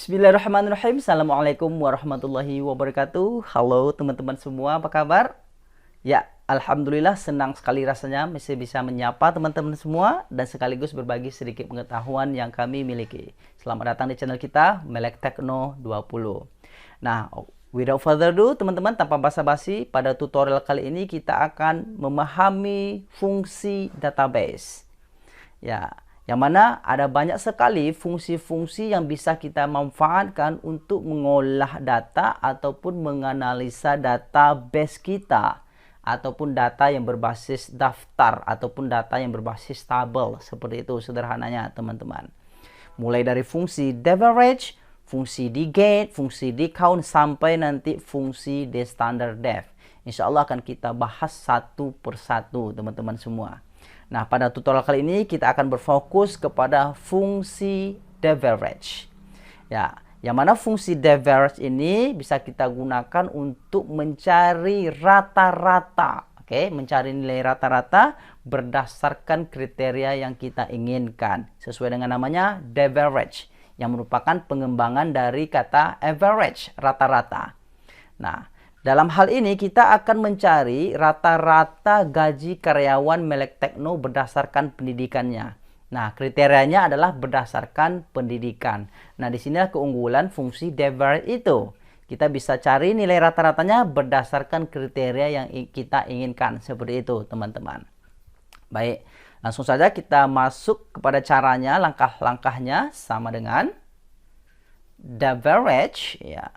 Bismillahirrahmanirrahim. Assalamualaikum warahmatullahi wabarakatuh. Halo teman-teman semua, apa kabar? Ya, Alhamdulillah senang sekali rasanya masih bisa menyapa teman-teman semua dan sekaligus berbagi sedikit pengetahuan yang kami miliki. Selamat datang di channel kita, Melek Tekno 20. Nah, without further ado, teman-teman, tanpa basa-basi, pada tutorial kali ini kita akan memahami fungsi database. Ya, yang mana ada banyak sekali fungsi-fungsi yang bisa kita manfaatkan untuk mengolah data ataupun menganalisa database kita, ataupun data yang berbasis daftar ataupun data yang berbasis tabel. Seperti itu sederhananya teman-teman. Mulai dari fungsi deaverage, fungsi dget, fungsi dcount, sampai nanti fungsi dstandardef. Insya Allah akan kita bahas satu persatu teman-teman semua. Nah, pada tutorial kali ini kita akan berfokus kepada fungsi deaverage. Ya, yang mana fungsi deaverage ini bisa kita gunakan untuk mencari rata-rata. Oke, mencari nilai rata-rata berdasarkan kriteria yang kita inginkan. Sesuai dengan namanya deaverage, yang merupakan pengembangan dari kata average, rata-rata. Nah, dalam hal ini kita akan mencari rata-rata gaji karyawan Melek Tekno berdasarkan pendidikannya. Nah, kriterianya adalah berdasarkan pendidikan. Nah, disinilah keunggulan fungsi deaverage itu. Kita bisa cari nilai rata-ratanya berdasarkan kriteria yang kita inginkan. Seperti itu, teman-teman. Baik, langsung saja kita masuk kepada caranya, langkah-langkahnya sama dengan deaverage. Ya.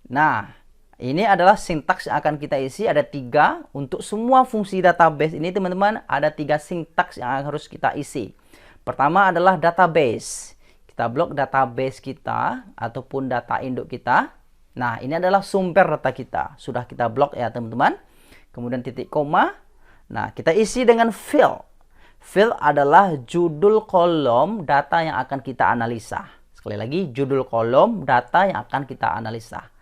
Nah, ini adalah sintaks yang akan kita isi. Ada 3 untuk semua fungsi database ini, teman-teman. Ada 3 sintaks yang harus kita isi. Pertama adalah database. Kita blok database kita ataupun data induk kita. Nah, ini adalah sumber data kita. Sudah kita blok ya, teman-teman. Kemudian titik koma. Nah, kita isi dengan field. Field adalah judul kolom data yang akan kita analisa. Sekali lagi, judul kolom data yang akan kita analisa.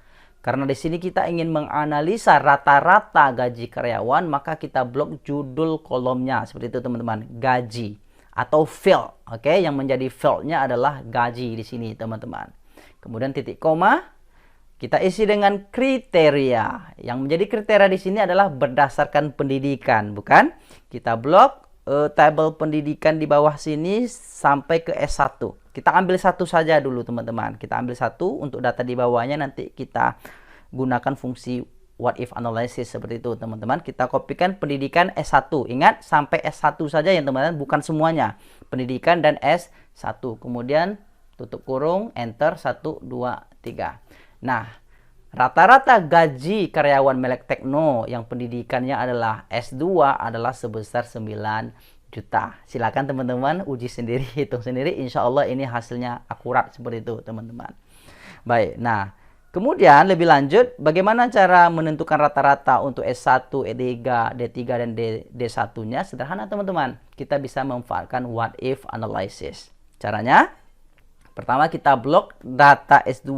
Karena di sini kita ingin menganalisa rata-rata gaji karyawan, maka kita blok judul kolomnya. Seperti itu, teman-teman. Gaji atau field. Oke, yang menjadi fieldnya adalah gaji di sini, teman-teman. Kemudian titik koma. Kita isi dengan kriteria. Yang menjadi kriteria di sini adalah berdasarkan pendidikan, bukan? Kita blok tabel pendidikan di bawah sini sampai ke S1. Kita ambil satu saja dulu, teman-teman. Kita ambil satu untuk data di bawahnya, nanti kita gunakan fungsi what if analysis seperti itu, teman-teman. Kita kopikan pendidikan S1. Ingat, sampai S1 saja ya, teman-teman, bukan semuanya. Pendidikan dan S1. Kemudian tutup kurung, enter, 1, 2, 3. Nah, rata-rata gaji karyawan Melek Tekno yang pendidikannya adalah S2 adalah sebesar 9 juta. Silakan teman-teman uji sendiri, hitung sendiri. Insya Allah ini hasilnya akurat seperti itu, teman-teman. Baik, nah kemudian lebih lanjut, bagaimana cara menentukan rata-rata untuk S1, E3, D3, dan D1-nya? Sederhana, teman-teman. Kita bisa memanfaatkan what if analysis. Caranya, pertama kita blok data S2,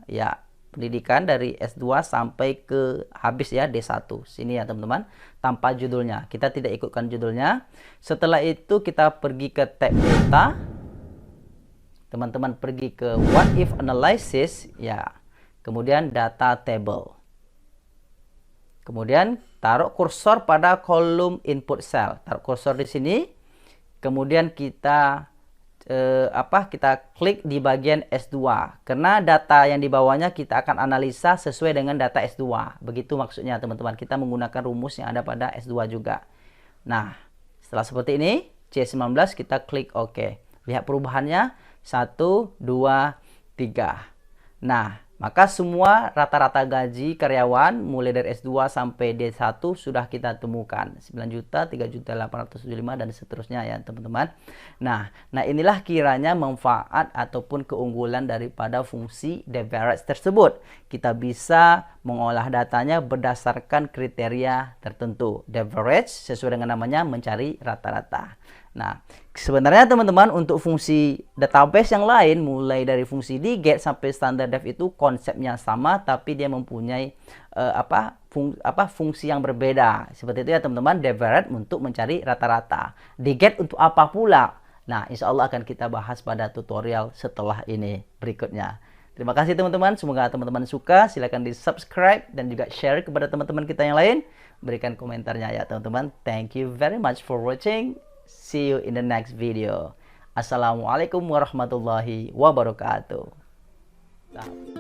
ya, pendidikan dari S2 sampai ke habis ya, D1. Sini ya, teman-teman, tanpa judulnya. Kita tidak ikutkan judulnya. Setelah itu kita pergi ke tab data. Teman-teman pergi ke what if analysis, ya. Kemudian data table. Kemudian taruh kursor pada kolom input cell. Taruh kursor di sini. Kemudian kita kita klik di bagian S2. Karena data yang di bawahnya kita akan analisa sesuai dengan data S2. Begitu maksudnya, teman-teman. Kita menggunakan rumus yang ada pada S2 juga. Nah, setelah seperti ini, C19 kita klik OK. Lihat perubahannya. 1, 2, 3. Nah, maka semua rata-rata gaji karyawan mulai dari S2 sampai D1 sudah kita temukan. 9 juta, 3 juta 875 dan seterusnya ya, teman-teman. Nah inilah kiranya manfaat ataupun keunggulan daripada fungsi deaverage tersebut. Kita bisa mengolah datanya berdasarkan kriteria tertentu. Deaverage sesuai dengan namanya, mencari rata-rata. Nah, sebenarnya teman-teman untuk fungsi database yang lain, mulai dari fungsi dget sampai standardef itu konsepnya sama, tapi dia mempunyai fungsi yang berbeda. Seperti itu ya, teman-teman. Deaverage untuk mencari rata-rata. Dget untuk apa pula? Nah, insya Allah akan kita bahas pada tutorial setelah ini berikutnya. Terima kasih teman-teman, semoga teman-teman suka. Silahkan di subscribe dan juga share kepada teman-teman kita yang lain. Berikan komentarnya ya teman-teman. Thank you very much for watching. See you in the next video. Assalamualaikum warahmatullahi wabarakatuh. Nah.